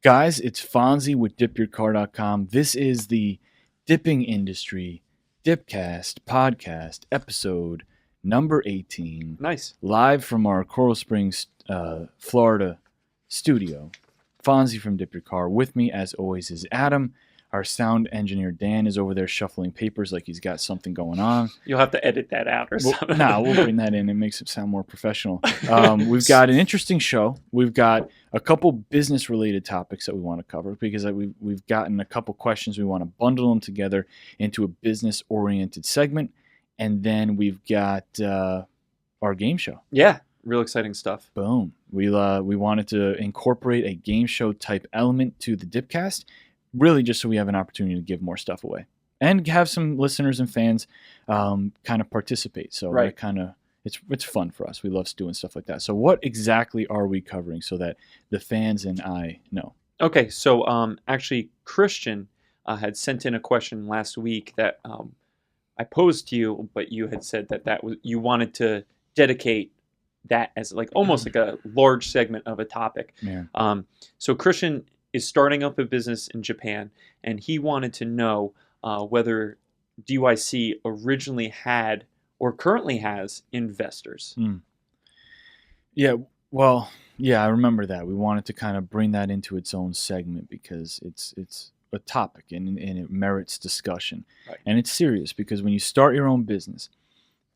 Guys, it's Fonzie with DipYourCar.com. This is the Dipping Industry DipCast podcast episode number 18. Nice. Live from our Coral Springs, Florida studio. Fonzie from Dip Your Car. With me, as always, is Adam. Our sound engineer, Dan, is over there shuffling papers like he's got something going on. You'll have to edit that out or something. We'll bring that in. It makes it sound more professional. We've got an interesting show. We've got a couple business-related topics that we want to cover because we've gotten a couple questions. We want to bundle them together into a business-oriented segment. And then we've got our game show. Yeah, real exciting stuff. Boom. We wanted to incorporate a game show type element to the DipCast, really just so we have an opportunity to give more stuff away and have some listeners and fans kind of participate. So right. It's fun for us. We love doing stuff like that. So what exactly are we covering so that the fans and I know? Okay, so actually Christian had sent in a question last week that I posed to you, but you had said that was you wanted to dedicate that as like almost like a large segment of a topic. Yeah. So Christian is starting up a business in Japan, and he wanted to know whether DYC originally had or currently has investors. Yeah, well, yeah, I remember that. We wanted to kind of bring that into its own segment because it's a topic and it merits discussion. Right. And it's serious because when you start your own business,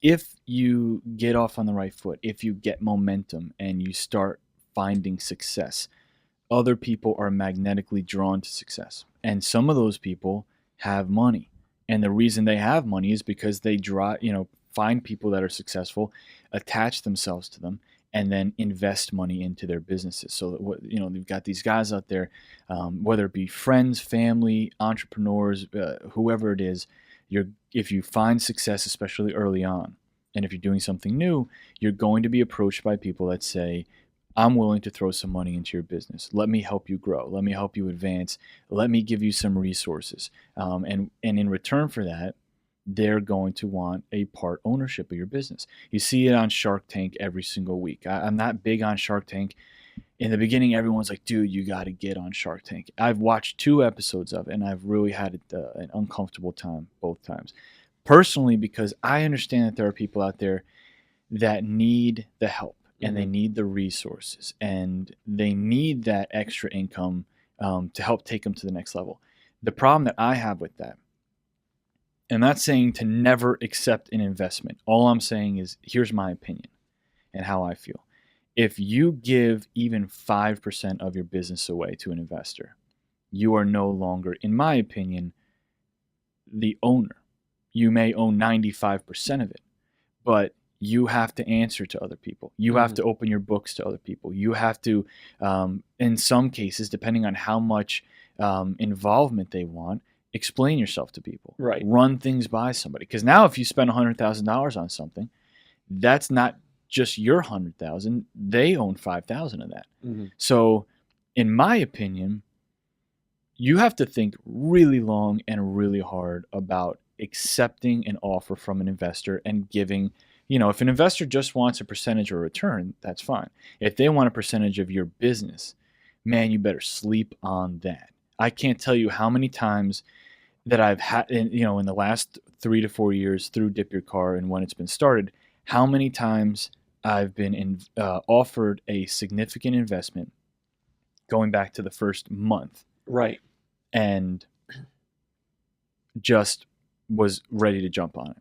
if you get off on the right foot, if you get momentum and you start finding success, other people are magnetically drawn to success. And some of those people have money. And the reason they have money is because they find people that are successful, attach themselves to them, and then invest money into their businesses. So that, you've got these guys out there, whether it be friends, family, entrepreneurs, whoever it is, if you find success, especially early on, and if you're doing something new, you're going to be approached by people that say, I'm willing to throw some money into your business. Let me help you grow. Let me help you advance. Let me give you some resources. And in return for that, they're going to want a part ownership of your business. You see it on Shark Tank every single week. I'm not big on Shark Tank. In the beginning, everyone's like, dude, you got to get on Shark Tank. I've watched 2 episodes of it, and I've really had an uncomfortable time both times. Personally, because I understand that there are people out there that need the help. And they need the resources, and they need that extra income to help take them to the next level. The problem that I have with that, I'm not saying to never accept an investment. All I'm saying is, here's my opinion and how I feel. If you give even 5% of your business away to an investor, you are no longer, in my opinion, the owner. You may own 95% of it, but you have to answer to other people. You have to open your books to other people. You have to, in some cases, depending on how much involvement they want, explain yourself to people. Right. Run things by somebody. Because now if you spend $100,000 on something, that's not just your $100,000. They own $5,000 of that. So in my opinion, you have to think really long and really hard about accepting an offer from an investor and giving. If an investor just wants a percentage or return, that's fine. If they want a percentage of your business, man, you better sleep on that. I can't tell you how many times that I've had, in the last 3 to 4 years through Dip Your Car and when it's been started, how many times I've been offered a significant investment going back to the first month. Right. And just was ready to jump on it.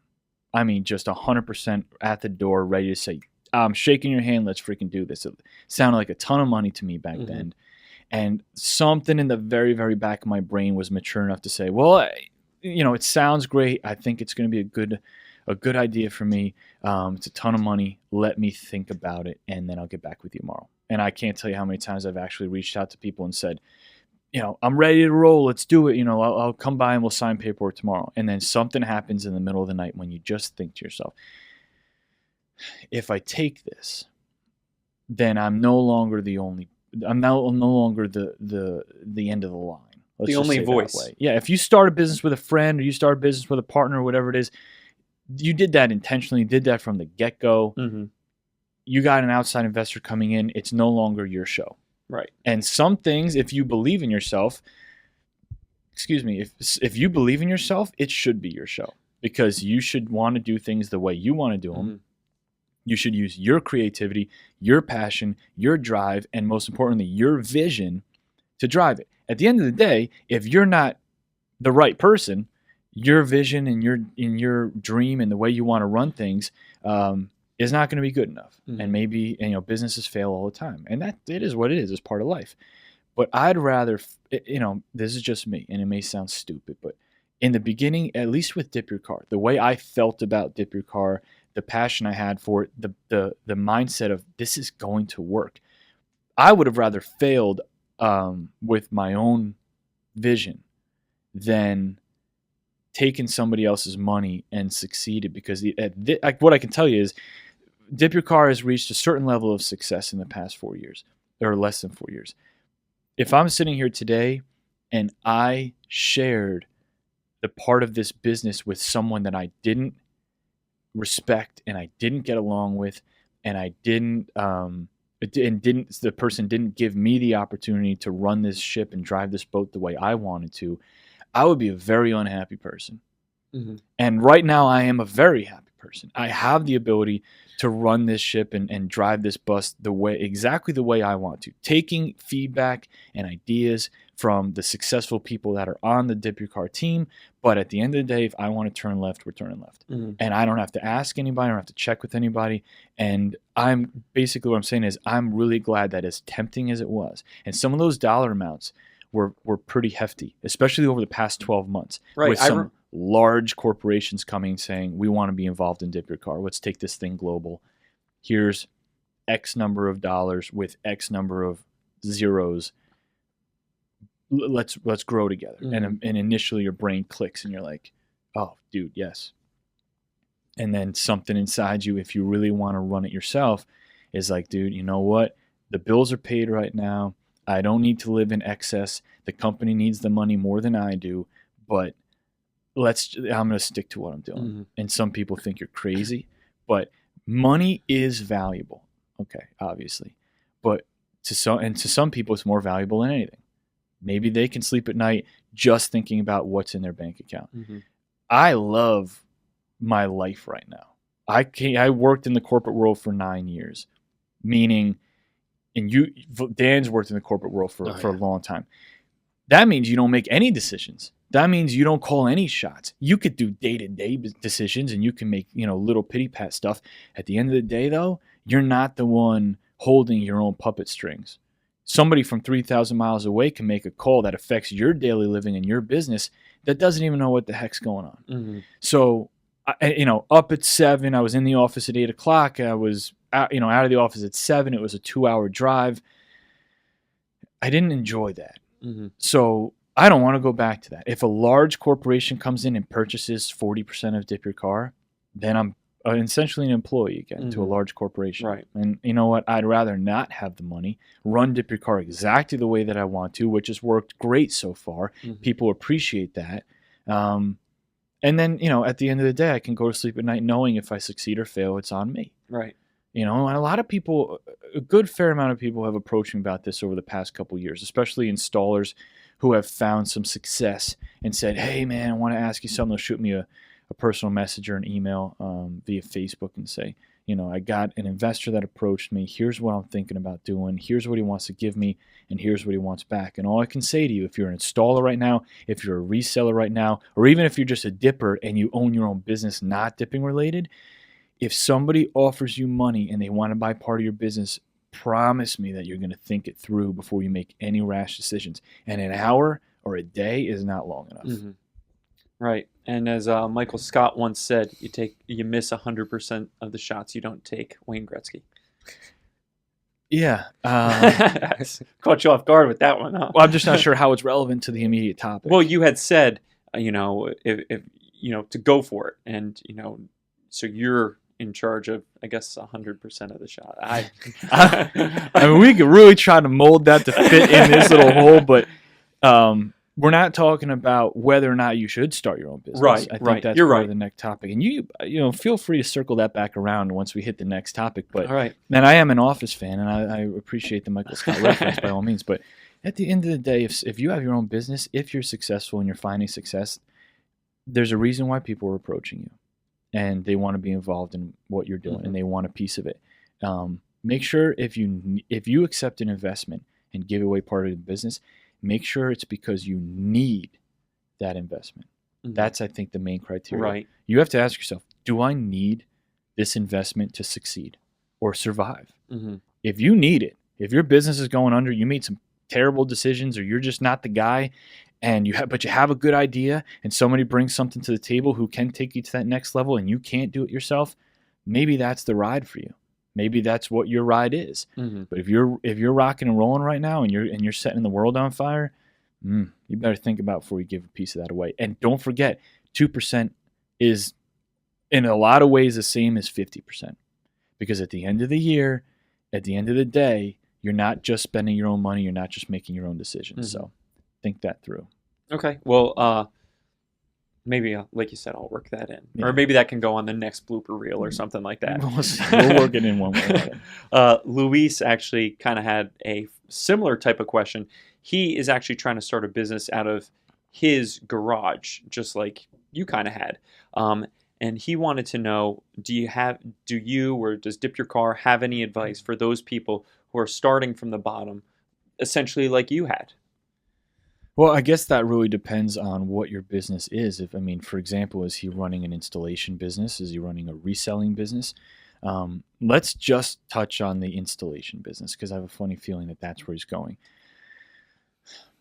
I mean, just 100% at the door, ready to say, I'm shaking your hand, let's freaking do this. It sounded like a ton of money to me back then. And something in the very, very back of my brain was mature enough to say, well, it sounds great. I think it's going to be a good idea for me. It's a ton of money. Let me think about it, and then I'll get back with you tomorrow. And I can't tell you how many times I've actually reached out to people and said, I'm ready to roll. Let's do it. I'll come by and we'll sign paperwork tomorrow. And then something happens in the middle of the night when you just think to yourself, if I take this, then I'm no longer the end of the line. The only voice. Yeah. If you start a business with a friend or you start a business with a partner or whatever it is, you did that intentionally, did that from the get-go. You got an outside investor coming in. It's no longer your show. Right. And some things, if you believe in yourself, if you believe in yourself, it should be your show, because you should want to do things the way you want to do them. Mm-hmm. You should use your creativity, your passion, your drive, and most importantly, your vision to drive it. At the end of the day, if you're not the right person, your vision and your dream and the way you want to run things is not going to be good enough. Mm-hmm. And maybe businesses fail all the time, and that it is what it is. It's part of life. But I'd rather, this is just me, and it may sound stupid, but in the beginning, at least with DipYourCar, the way I felt about DipYourCar, the passion I had for it, the mindset of this is going to work, I would have rather failed with my own vision than taken somebody else's money and succeeded. Because what I can tell you is DipYourCar has reached a certain level of success in the past 4 years, or less than 4 years. If I'm sitting here today and I shared the part of this business with someone that I didn't respect and I didn't get along with, and the person didn't give me the opportunity to run this ship and drive this boat the way I wanted to, I would be a very unhappy person. Mm-hmm. And right now I am a very happy person. I have the ability to run this ship and drive this bus exactly the way I want to, taking feedback and ideas from the successful people that are on the DipYourCar team. But at the end of the day, if I want to turn left, we're turning left. Mm-hmm. And I don't have to ask anybody. I don't have to check with anybody. And I'm basically, what I'm saying is, I'm really glad that, as tempting as it was, and some of those dollar amounts were pretty hefty, especially over the past 12 months. Right. With some large corporations coming saying, we want to be involved in DipYourCar. Let's take this thing global. Here's X number of dollars with X number of zeros. Let's grow together. Mm-hmm. And initially your brain clicks and you're like, oh, dude, yes. And then something inside you, if you really want to run it yourself, is like, dude, you know what? The bills are paid right now. I don't need to live in excess. The company needs the money more than I do, but I'm going to stick to what I'm doing. Mm-hmm. And some people think you're crazy, but money is valuable. Okay, obviously. But to some people, it's more valuable than anything. Maybe they can sleep at night just thinking about what's in their bank account. Mm-hmm. I love my life right now. I worked in the corporate world for 9 years, meaning, and Dan's worked in the corporate world for a long time. That means you don't make any decisions. That means you don't call any shots. You could do day-to-day decisions, and you can make, little pity-pat stuff. At the end of the day, though, you're not the one holding your own puppet strings. Somebody from 3,000 miles away can make a call that affects your daily living and your business that doesn't even know what the heck's going on. Mm-hmm. So, up at 7, I was in the office at 8 o'clock. I was out of the office at 7. It was a 2-hour drive. I didn't enjoy that. Mm-hmm. So I don't want to go back to that. If a large corporation comes in and purchases 40% of DipYourCar, then I'm essentially an employee again to a large corporation. Right. And you know what? I'd rather not have the money, run DipYourCar exactly the way that I want to, which has worked great so far. Mm-hmm. People appreciate that. And then, at the end of the day, I can go to sleep at night knowing if I succeed or fail, it's on me. Right. And a lot of people, a good fair amount of people have approached me about this over the past couple of years, especially installers who have found some success and said, hey, man, I want to ask you something. They'll shoot me a personal message or an email via Facebook and say, I got an investor that approached me. Here's what I'm thinking about doing. Here's what he wants to give me, and here's what he wants back. And all I can say to you, if you're an installer right now, if you're a reseller right now, or even if you're just a dipper and you own your own business not dipping related, if somebody offers you money and they want to buy part of your business, promise me that you're going to think it through before you make any rash decisions. And an hour or a day is not long enough. Mm-hmm. Right. And as Michael Scott once said, you miss 100% of the shots you don't take. Wayne Gretzky. Yeah. Caught you off guard with that one, huh? Well, I'm just not sure how it's relevant to the immediate topic. Well, you had said, if to go for it. And, so you're in charge of, I guess, 100% of the shot. I mean, we could really try to mold that to fit in this little hole, but we're not talking about whether or not you should start your own business. Right, I think right. that's You're part right. of the next topic. And you know, feel free to circle that back around once we hit the next topic. But All right. man, I am an Office fan, and I appreciate the Michael Scott reference by all means. But at the end of the day, if you have your own business, if you're successful and you're finding success, there's a reason why people are approaching you, and they want to be involved in what you're doing, and they want a piece of it. Make sure if you accept an investment and give away part of the business, make sure it's because you need that investment. That's, I think, the main criteria. Right. You have to ask yourself, do I need this investment to succeed or survive? If you need it, if your business is going under, you made some terrible decisions, or you're just not the guy, and but you have a good idea, and somebody brings something to the table who can take you to that next level, and you can't do it yourself, maybe that's the ride for you. Maybe that's what your ride is. But if you're rocking and rolling right now, and you're setting the world on fire, you better think about before you give a piece of that away. And don't forget, 2% is in a lot of ways the same as 50%, because at the end of the year, at the end of the day, you're not just spending your own money. You're not just making your own decisions. So think that through. Okay. Well, maybe, like you said, I'll work that in. Yeah. Or maybe that can go on the next blooper reel or something like that. We'll work it in one way. Luis actually kind of had a similar type of question. He is actually trying to start a business out of his garage, just like you kind of had. And he wanted to know, do you or does DipYourCar have any advice for those people who are starting from the bottom, essentially like you had? Well, I guess that really depends on what your business is. For example, is he running an installation business? Is he running a reselling business? Let's just touch on the installation business, because I have a funny feeling that that's where he's going.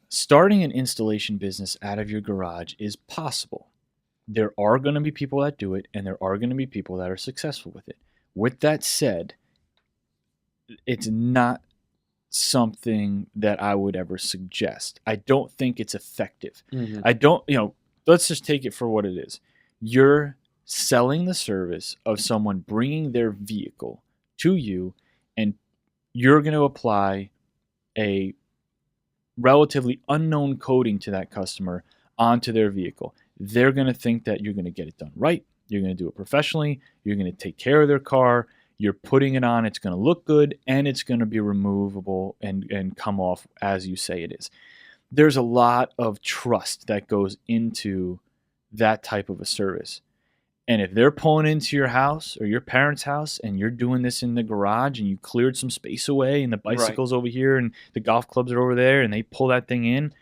Starting an installation business out of your garage is possible. There are going to be people that do it, and there are going to be people that are successful with it. With that said, it's not something that I would ever suggest. I don't think it's effective. I don't, let's just take it for what it is. You're selling the service of someone bringing their vehicle to you, and you're going to apply a relatively unknown coating to that customer onto their vehicle. They're going to think that you're going to get it done right. You're going to do it professionally. You're going to take care of their car. You're putting it on. It's going to look good, and it's going to be removable and come off as you say it is. There's a lot of trust that goes into that type of a service. And if they're pulling into your house or your parents' house, and you're doing this in the garage, and you cleared some space away, and the bicycle's over here and the golf clubs are over there, and they pull that thing in,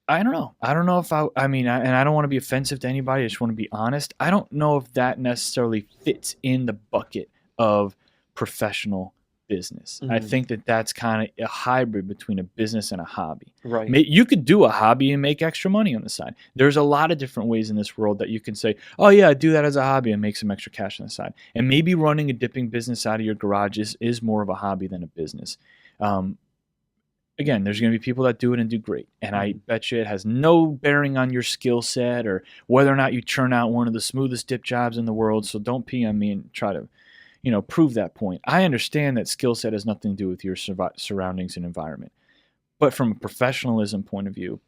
I don't know. I don't know if and I don't want to be offensive to anybody. I just want to be honest. I don't know if that necessarily fits in the bucket of professional business. I think that that's kind of a hybrid between a business and a hobby. Right. You could do a hobby and make extra money on the side. There's a lot of different ways in this world that you can say, oh yeah, do that as a hobby and make some extra cash on the side. And maybe running a dipping business out of your garage is more of a hobby than a business. Again, there's going to be people that do it and do great. And I bet you it has no bearing on your skill set or whether or not you churn out one of the smoothest dip jobs in the world. So don't PM me and try to, prove that point. I understand that skill set has nothing to do with your surroundings and environment. But from a professionalism point of view,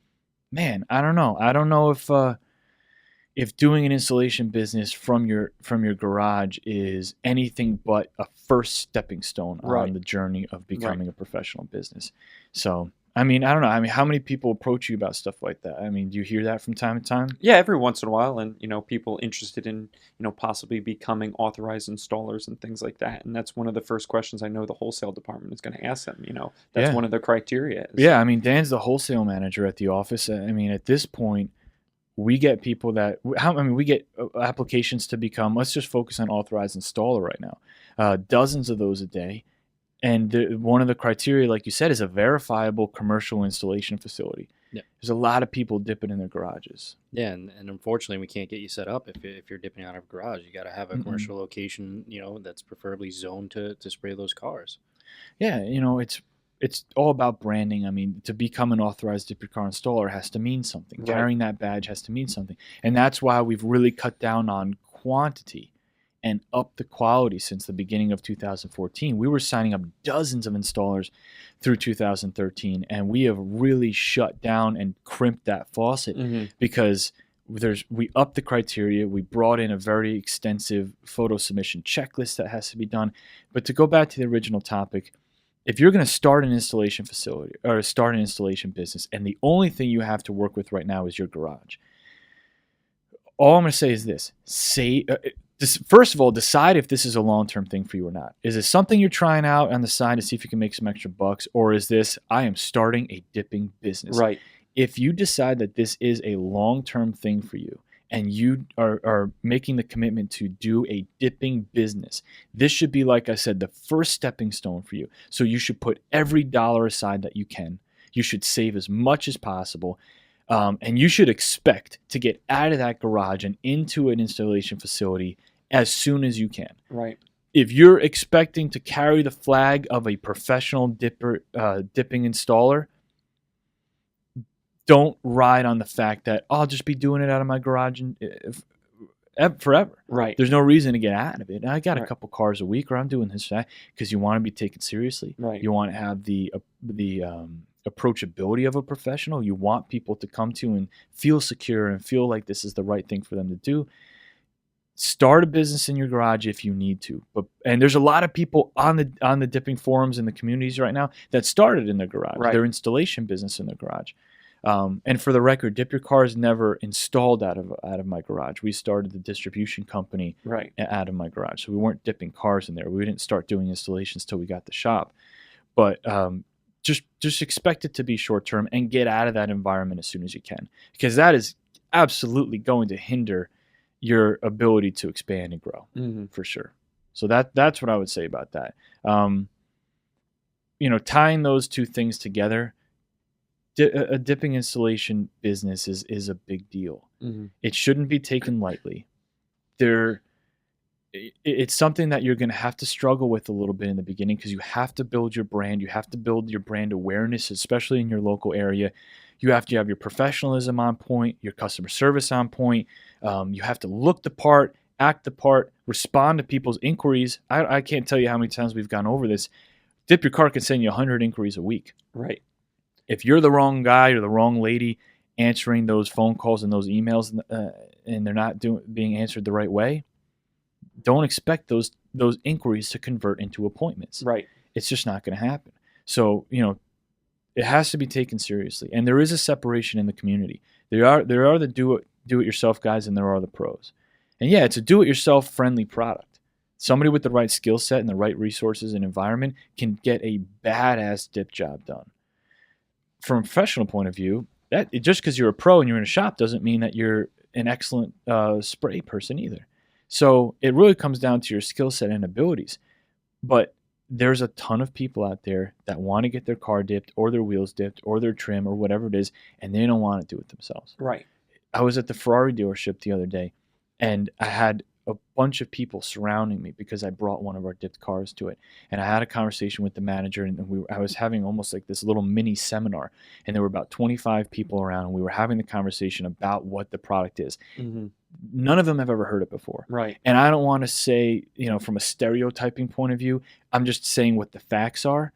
man, I don't know. I don't know if doing an installation business from your garage is anything but a first stepping stone on the journey of becoming a professional business. So, I don't know. How many people approach you about stuff like that? Do you hear that from time to time? Yeah, every once in a while, and people interested in possibly becoming authorized installers and things like that. And that's one of the first questions I know the whole department is going to ask them. That's one of the criteria. Yeah, Dan's the wholesale manager at the office. At this point, we get people that we get applications to become. Let's just focus on authorized installer right now. Dozens of those a day. And one of the criteria, like you said, is a verifiable commercial installation facility. Yeah. There's a lot of people dipping in their garages. Yeah, and unfortunately, we can't get you set up if you're dipping out of a garage. You got to have a commercial location, that's preferably zoned to spray those cars. Yeah, it's all about branding. To become an authorized DipYourCar installer has to mean something. Carrying that badge has to mean something. And that's why we've really cut down on quantity and upped the quality since the beginning of 2014. We were signing up dozens of installers through 2013, and we have really shut down and crimped that faucet because we upped the criteria. We brought in a very extensive photo submission checklist that has to be done. But to go back to the original topic, if you're going to start an installation facility or start an installation business, and the only thing you have to work with right now is your garage, all I'm going to say is this: first of all, decide if this is a long-term thing for you or not. Is this something you're trying out on the side to see if you can make some extra bucks, or is this, I am starting a dipping business? Right. If you decide that this is a long-term thing for you and you are making the commitment to do a dipping business, this should be, like I said, the first stepping stone for you. So you should put every dollar aside that you can. You should save as much as possible. And you should expect to get out of that garage and into an installation facility as soon as you can. Right. If you're expecting to carry the flag of a professional dipping installer, don't ride on the fact that I'll just be doing it out of my garage forever. Right. There's no reason to get out of it. And I got a couple cars a week, or I'm doing this because you want to be taken seriously. Right. You want to have the approachability of a professional. You want people to come to and feel secure and feel like this is the right thing for them to do. Start a business in your garage if you need to. And there's a lot of people on the dipping forums in the communities right now that started in their garage, their installation business in their garage. And for the record, DipYourCar is never installed out of my garage. We started the distribution company out of my garage. So we weren't dipping cars in there. We didn't start doing installations till we got the shop. But just expect it to be short term and get out of that environment as soon as you can, because that is absolutely going to hinder your ability to expand and grow for sure. So that's what I would say about that. Tying those two things together, a dipping installation business is a big deal. It shouldn't be taken lightly. It's something that you're going to have to struggle with a little bit in the beginning, because you have to build your brand. You have to build your brand awareness, especially in your local area. You have to have your professionalism on point, your customer service on point. You have to look the part, act the part, respond to people's inquiries. I can't tell you how many times we've gone over this. DipYourCar can send you 100 inquiries a week. Right. If you're the wrong guy or the wrong lady answering those phone calls and those emails, and they're not being answered the right way, don't expect those inquiries to convert into appointments. Right. It's just not going to happen. So, it has to be taken seriously. And there is a separation in the community. There are the do-it-yourself guys, and there are the pros. And yeah, it's a do-it-yourself friendly product. Somebody with the right skill set and the right resources and environment can get a badass dip job done. From a professional point of view, that just because you're a pro and you're in a shop doesn't mean that you're an excellent spray person either. So it really comes down to your skill set and abilities. But there's a ton of people out there that want to get their car dipped or their wheels dipped or their trim or whatever it is, and they don't want to do it themselves. Right. I was at the Ferrari dealership the other day, and I had a bunch of people surrounding me because I brought one of our dipped cars to it. And I had a conversation with the manager, and I was having almost like this little mini seminar, and there were about 25 people around, and we were having the conversation about what the product is. None of them have ever heard it before. Right. And I don't want to say, from a stereotyping point of view, I'm just saying what the facts are.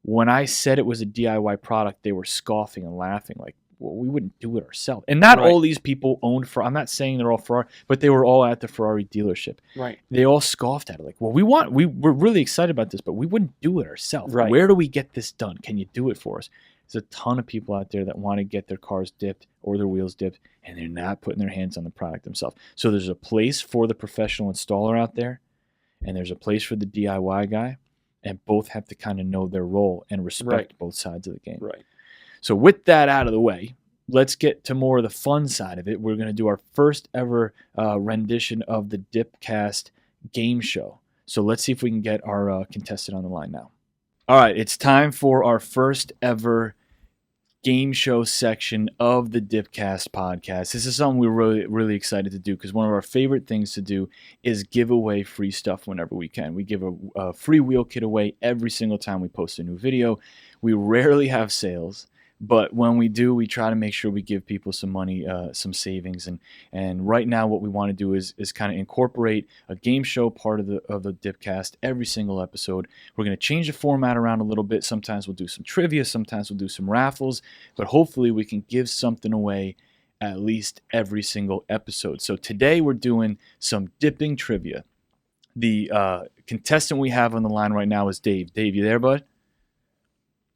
When I said it was a DIY product, they were scoffing and laughing like, well, we wouldn't do it ourselves. And not all these people owned Ferrari. I'm not saying they're all Ferrari, but they were all at the Ferrari dealership. Right. They all scoffed at it like, well, we're really excited about this, but we wouldn't do it ourselves. Right. Where do we get this done? Can you do it for us? There's a ton of people out there that want to get their cars dipped or their wheels dipped, and they're not putting their hands on the product themselves. So there's a place for the professional installer out there, and there's a place for the DIY guy, and both have to kind of know their role and respect both sides of the game. Right. So with that out of the way, let's get to more of the fun side of it. We're going to do our first ever rendition of the DipCast game show. So let's see if we can get our contestant on the line now. All right, it's time for our first ever game show section of the DipCast podcast. This is something we're really, really excited to do, because one of our favorite things to do is give away free stuff whenever we can. We give a free wheel kit away every single time we post a new video. We rarely have sales, But when we do, we try to make sure we give people some money, some savings. And right now what we want to do is kind of incorporate a game show part of the DipCast every single episode. We're going to change the format around a little bit. Sometimes we'll do some trivia, sometimes we'll do some raffles, but hopefully we can give something away at least every single episode. So today we're doing some dipping trivia. The contestant we have on the line right now is Dave. Dave, you there, bud?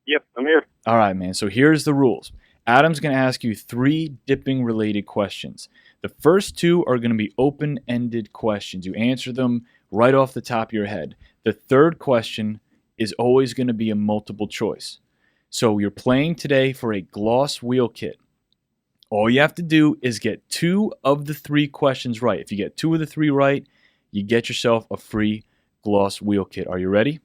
Yep, I'm here. All right, man. So here's the rules. Adam's going to ask you 3 dipping-related questions. The first 2 are going to be open-ended questions. You answer them right off the top of your head. The third question is always going to be a multiple choice. So you're playing today for a gloss wheel kit. All you have to do is get 2 of the 3 questions right. If you get 2 of the 3 right, you get yourself a free gloss wheel kit. Are you ready?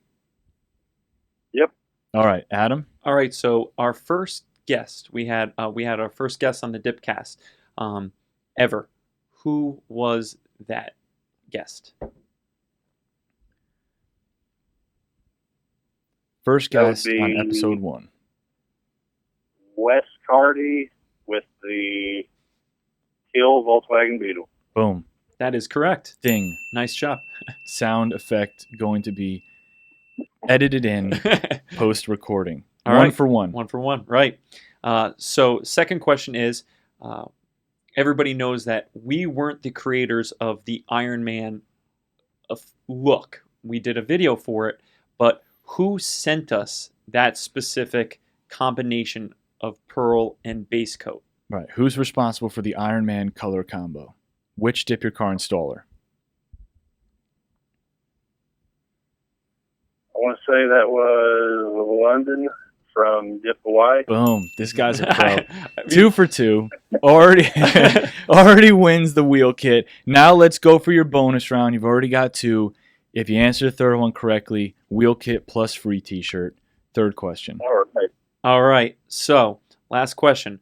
Yep. All right, Adam. All right, so our first guest, we had our first guest on the DipCast ever. Who was that guest? First That would guest on be episode 1. Wes Cardy with the Teal Volkswagen Beetle. Boom. That is correct. Ding. Nice job. Sound effect going to be edited in post-recording. All One right. for one. 1 for 1, right. So second question is, everybody knows that we weren't the creators of the Iron Man look. We did a video for it, but who sent us that specific combination of pearl and base coat? Right. Who's responsible for the Iron Man color combo? Which DipYourCar installer? I want to say that was London from Dip Hawaii. Boom. This guy's a pro. 2 for 2. Already wins the wheel kit. Now let's go for your bonus round. You've already got 2. If you answer the third one correctly, wheel kit plus free t-shirt. Third question. All right. All right. So last question.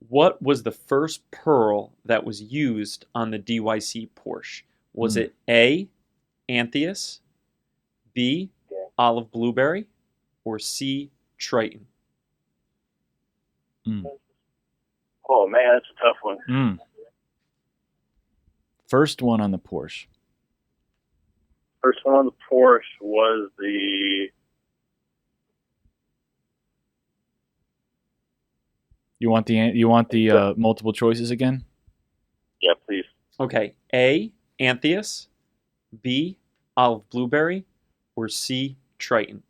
What was the first pearl that was used on the DYC Porsche? Was it A, Antheus, B, olive blueberry, or C, Triton? Oh, man, that's a tough one. First one on the Porsche. First one on the Porsche was the... You want the multiple choices again? Yeah, please. Okay. A, Antheus, B, olive blueberry, or C, Triton?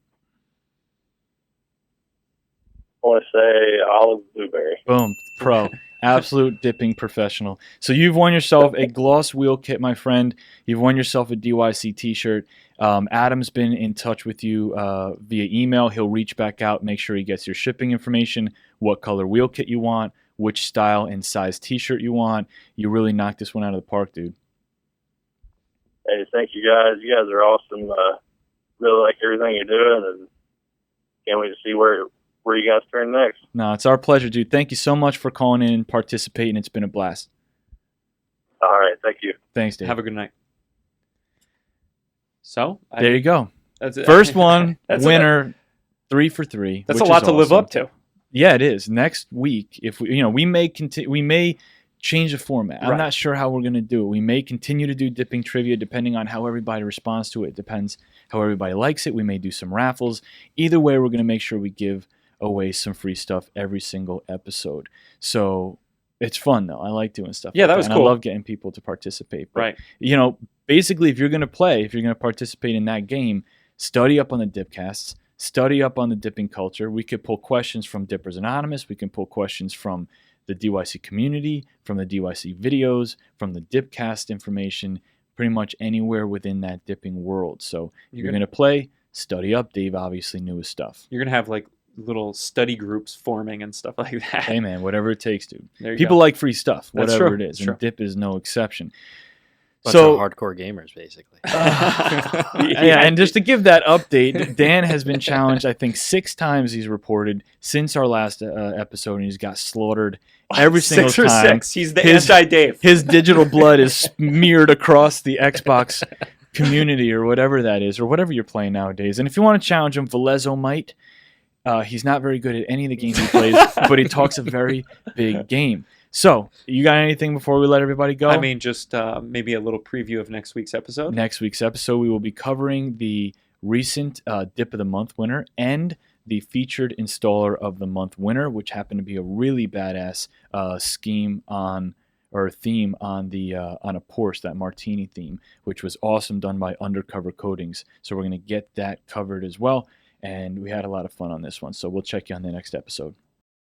I want to say olive blueberry. Boom. Pro. Absolute dipping professional. So you've won yourself a gloss wheel kit, my friend. You've won yourself a DYC t-shirt. Adam's been in touch with you via email. He'll reach back out, make sure he gets your shipping information, what color wheel kit you want, which style and size t-shirt you want. You really knocked this one out of the park, dude. Hey, thank you guys. You guys are awesome. Really like everything you're doing, and can't wait to see where you guys turn next. No, it's our pleasure, dude. Thank you so much for calling in and participating. It's been a blast. All right, thank you. Thanks, Dave. Have a good night. So There you go. That's it. First one, That's winner, 3 for 3. That's which a lot is to live awesome. up to. Yeah, it is. Next week, if we may change the format. I'm Right. not sure how we're going to do it. We may continue to do dipping trivia depending on how everybody responds to it. It depends how everybody likes it. We may do some raffles. Either way, we're going to make sure we give away some free stuff every single episode. So it's fun, though. I like doing stuff. Yeah, like that was and cool. I love getting people to participate. But, Right. Basically, if you're going to participate in that game, study up on the DipCasts, study up on the dipping culture. We could pull questions from Dippers Anonymous. We can pull questions from the DYC community, from the DYC videos, from the DipCast information, pretty much anywhere within that dipping world. So you're going to play, study up. Dave obviously knew his stuff. You're going to have like little study groups forming and stuff like that. Hey, man, whatever it takes, dude. There you People go. like free stuff, That's whatever true. it is. Sure. And dip is no exception. Bunch So of hardcore gamers, basically. yeah, and just to give that update, Dan has been challenged, I think, 6 times he's reported since our last episode, and he's got slaughtered every single 6 or time. 6. He's the anti-Dave. His digital blood is smeared across the Xbox community or whatever that is, or whatever you're playing nowadays. And if you want to challenge him, Valezo might. He's not very good at any of the games he plays, but he talks a very big game. So, you got anything before we let everybody go? I mean, just maybe a little preview of next week's episode. Next week's episode, we will be covering the recent Dip of the Month winner and the featured installer of the month winner, which happened to be a really badass theme on the on a Porsche, that Martini theme, which was awesome, done by Undercover Coatings. So we're going to get that covered as well, and we had a lot of fun on this one. So we'll check you on the next episode.